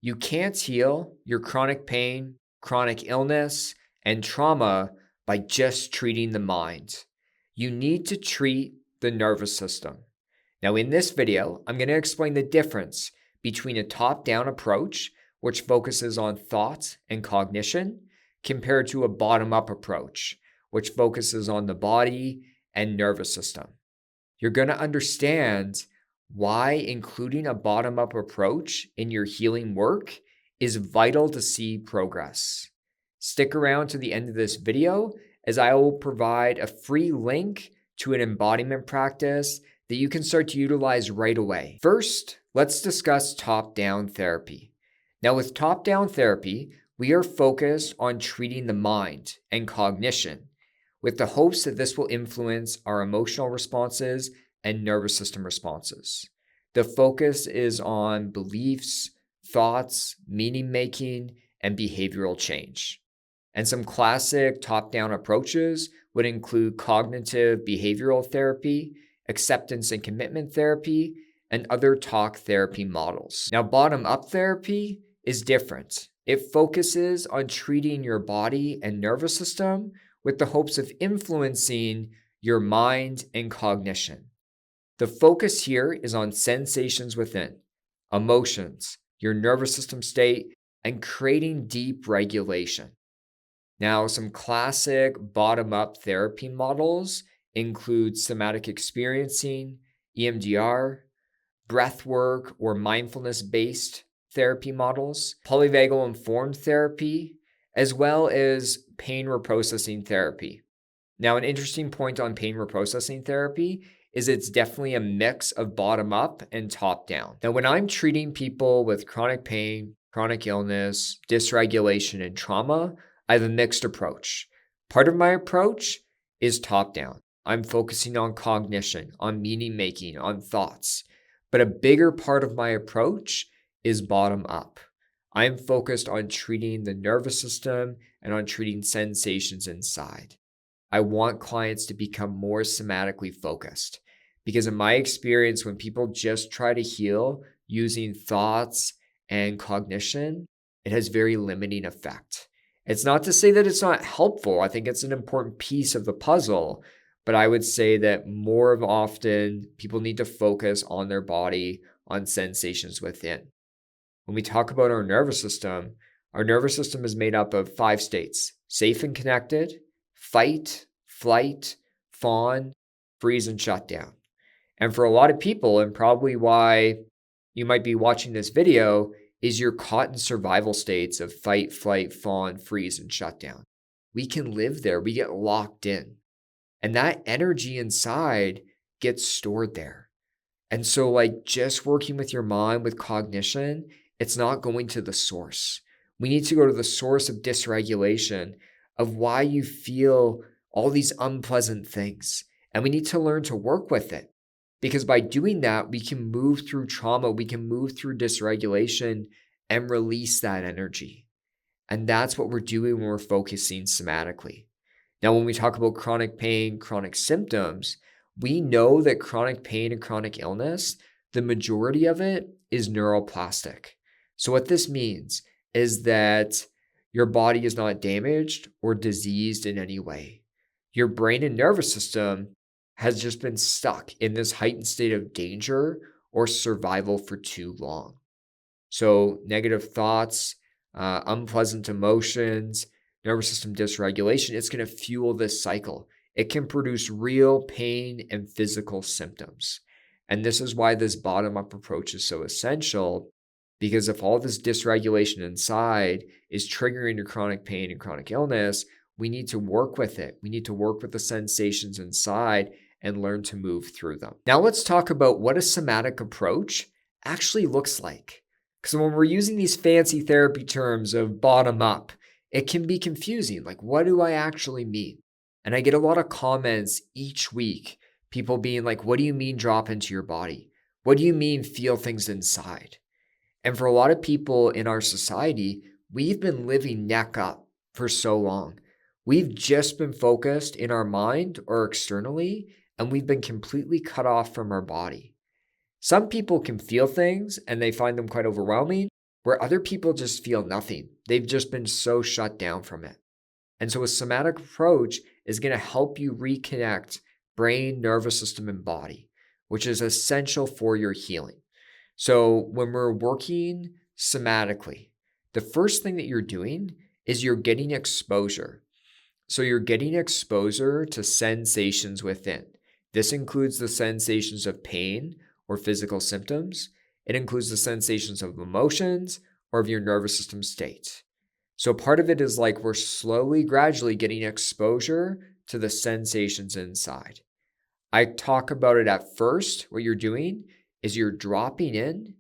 You can't heal your chronic pain, chronic illness, and trauma by just treating the mind. You need to treat the nervous system. Now, in this video, I'm going to explain the difference between a top-down approach, which focuses on thought and cognition, compared to a bottom-up approach, which focuses on the body and nervous system. You're going to understand why including a bottom-up approach in your healing work is vital to see progress. Stick around to the end of this video as I will provide a free link to an embodiment practice that you can start to utilize right away. First, let's discuss top-down therapy. Now, with top-down therapy, we are focused on treating the mind and cognition with the hopes that this will influence our emotional responses and nervous system responses. The focus is on beliefs, thoughts, meaning-making, and behavioral change. And some classic top-down approaches would include cognitive behavioral therapy, acceptance and commitment therapy, and other talk therapy models. Now, bottom-up therapy is different. It focuses on treating your body and nervous system with the hopes of influencing your mind and cognition. The focus here is on sensations within, emotions, your nervous system state, and creating deep regulation. Now, some classic bottom-up therapy models include somatic experiencing, EMDR, breathwork or mindfulness-based therapy models, polyvagal informed therapy, as well as pain reprocessing therapy. Now, an interesting point on pain reprocessing therapy is it's definitely a mix of bottom-up and top-down. Now, when I'm treating people with chronic pain, chronic illness, dysregulation, and trauma, I have a mixed approach. Part of my approach is top-down. I'm focusing on cognition, on meaning-making, on thoughts. But a bigger part of my approach is bottom-up. I'm focused on treating the nervous system and on treating sensations inside. I want clients to become more somatically focused because in my experience, when people just try to heal using thoughts and cognition, it has very limiting effect. It's not to say that it's not helpful. I think it's an important piece of the puzzle, but I would say that more often people need to focus on their body, on sensations within. When we talk about our nervous system is made up of 5 states: safe and connected, fight, flight, fawn, freeze, and shut down. And for a lot of people, and probably why you might be watching this video, is you're caught in survival states of fight, flight, fawn, freeze, and shut down. We can live there. We get locked in. And that energy inside gets stored there. And so just working with your mind, with cognition, it's not going to the source. We need to go to the source of dysregulation, of why you feel all these unpleasant things. And we need to learn to work with it. Because by doing that, we can move through trauma, we can move through dysregulation and release that energy. And that's what we're doing when we're focusing somatically. Now, when we talk about chronic pain, chronic symptoms, we know that chronic pain and chronic illness, the majority of it is neuroplastic. So what this means is that your body is not damaged or diseased in any way. Your brain and nervous system has just been stuck in this heightened state of danger or survival for too long. So negative thoughts, unpleasant emotions, nervous system dysregulation, it's going to fuel this cycle. It can produce real pain and physical symptoms. And this is why this bottom-up approach is so essential, because if all this dysregulation inside is triggering your chronic pain and chronic illness, we need to work with it. We need to work with the sensations inside and learn to move through them. Now let's talk about what a somatic approach actually looks like. Because when we're using these fancy therapy terms of bottom up, it can be confusing. What do I actually mean? And I get a lot of comments each week, people being like, what do you mean drop into your body? What do you mean feel things inside? And for a lot of people in our society, we've been living neck up for so long. We've just been focused in our mind or externally, and we've been completely cut off from our body. Some people can feel things and they find them quite overwhelming, where other people just feel nothing. They've just been so shut down from it. And so a somatic approach is going to help you reconnect brain, nervous system, and body, which is essential for your healing. So when we're working somatically, the first thing that you're doing is you're getting exposure. So you're getting exposure to sensations within. This includes the sensations of pain or physical symptoms. It includes the sensations of emotions or of your nervous system state. So part of it is like we're slowly, gradually getting exposure to the sensations inside. I talk about it at first. What you're doing is you're dropping in,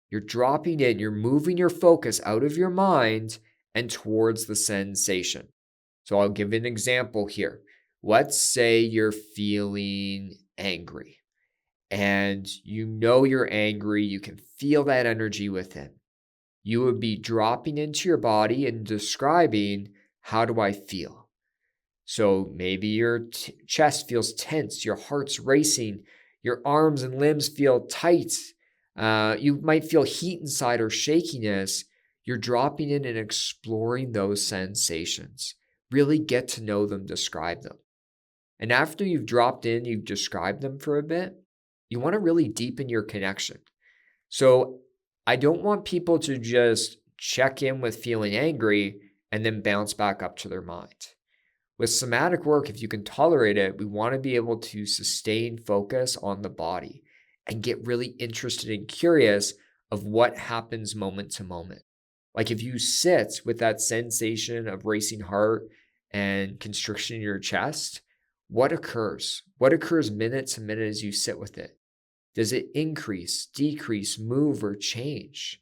you're moving your focus out of your mind and towards the sensation. So I'll give an example here. Let's say you're feeling angry and you know you're angry. You can feel that energy within. You would be dropping into your body and describing, how do I feel? So maybe your chest feels tense, your heart's racing, your arms and limbs feel tight. You might feel heat inside or shakiness. You're dropping in and exploring those sensations. Really get to know them, describe them. And after you've dropped in, you've described them for a bit, you want to really deepen your connection. So I don't want people to just check in with feeling angry and then bounce back up to their mind. With somatic work, if you can tolerate it, we want to be able to sustain focus on the body and get really interested and curious of what happens moment to moment. Like if you sit with that sensation of racing heart and constriction in your chest, what occurs? What occurs minute to minute as you sit with it? Does it increase, decrease, move, or change?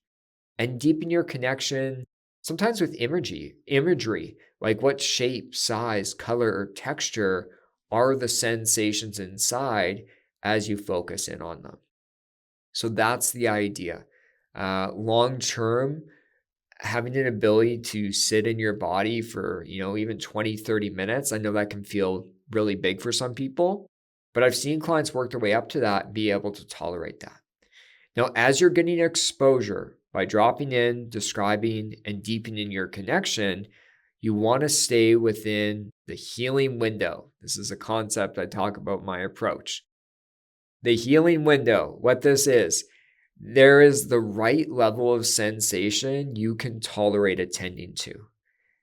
And deepen your connection, sometimes with imagery, like what shape, size, color, or texture are the sensations inside as you focus in on them. So that's the idea. Long term, having an ability to sit in your body for, even 20, 30 minutes, I know that can feel really big for some people, but I've seen clients work their way up to that and be able to tolerate that. Now, as you're getting exposure by dropping in, describing, and deepening your connection, you want to stay within the healing window. This is a concept I talk about in my approach. The healing window, what this is, there is the right level of sensation you can tolerate attending to.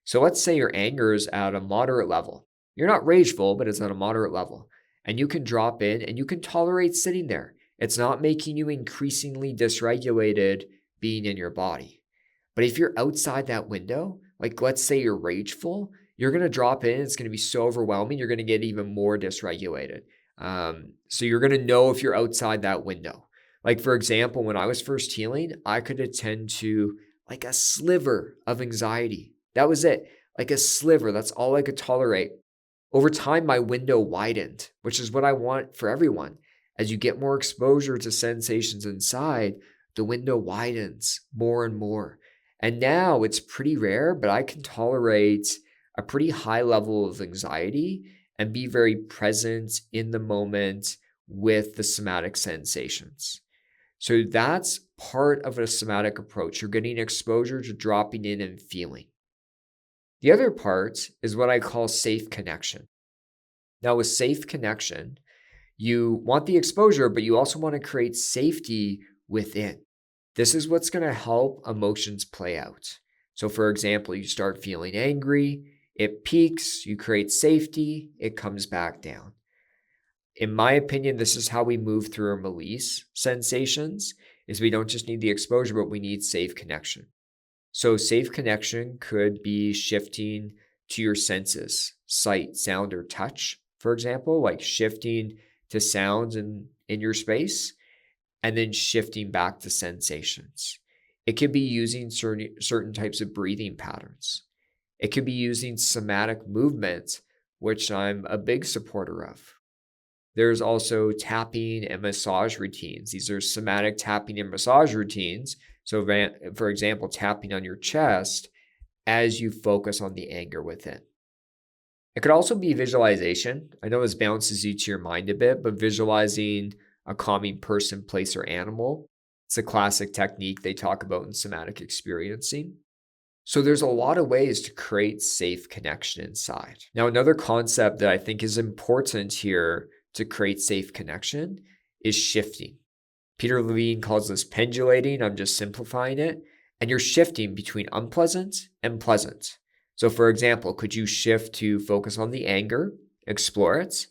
So let's say your anger is at a moderate level. You're not rageful, but it's at a moderate level. And you can drop in and you can tolerate sitting there. It's not making you increasingly dysregulated being in your body. But if you're outside that window, like let's say you're rageful, you're going to drop in. It's going to be so overwhelming. You're going to get even more dysregulated. So you're going to know if you're outside that window. Like for example, when I was first healing, I could attend to like a sliver of anxiety. That was it. Like a sliver. That's all I could tolerate. Over time, my window widened, which is what I want for everyone. As you get more exposure to sensations inside, the window widens more and more. And now it's pretty rare, but I can tolerate a pretty high level of anxiety and be very present in the moment with the somatic sensations. So that's part of a somatic approach. You're getting exposure to dropping in and feeling. The other part is what I call safe connection. Now, with safe connection, you want the exposure, but you also want to create safety within. This is what's going to help emotions play out. So, for example, you start feeling angry, it peaks, you create safety, it comes back down. In my opinion, this is how we move through and release sensations, is we don't just need the exposure, but we need safe connection. So safe connection could be shifting to your senses, sight, sound, or touch, for example, like shifting to sounds in your space and then shifting back to sensations. It could be using certain types of breathing patterns. It could be using somatic movements, which I'm a big supporter of. There's also tapping and massage routines. These are somatic tapping and massage routines. So, for example, tapping on your chest as you focus on the anger within. It could also be visualization. I know this bounces you to your mind a bit, but visualizing a calming person, place, or animal. It's a classic technique they talk about in somatic experiencing. So there's a lot of ways to create safe connection inside. Now, another concept that I think is important here to create safe connection is shifting. Peter Levine calls this pendulating. I'm just simplifying it. And you're shifting between unpleasant and pleasant. So for example, could you shift to focus on the anger, explore it,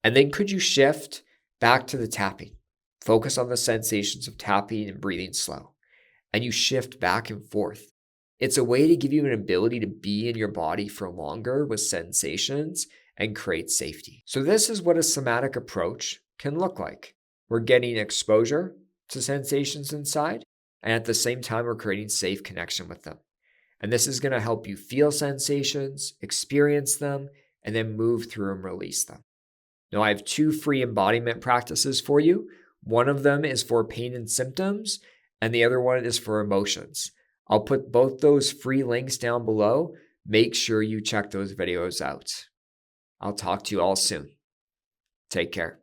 and then could you shift back to the tapping, focus on the sensations of tapping and breathing slow, and you shift back and forth. It's a way to give you an ability to be in your body for longer with sensations and create safety. So this is what a somatic approach can look like. We're getting exposure to sensations inside, and at the same time, we're creating safe connection with them. And this is going to help you feel sensations, experience them, and then move through and release them. Now, I have 2 free embodiment practices for you. One of them is for pain and symptoms, and the other one is for emotions. I'll put both those free links down below. Make sure you check those videos out. I'll talk to you all soon. Take care.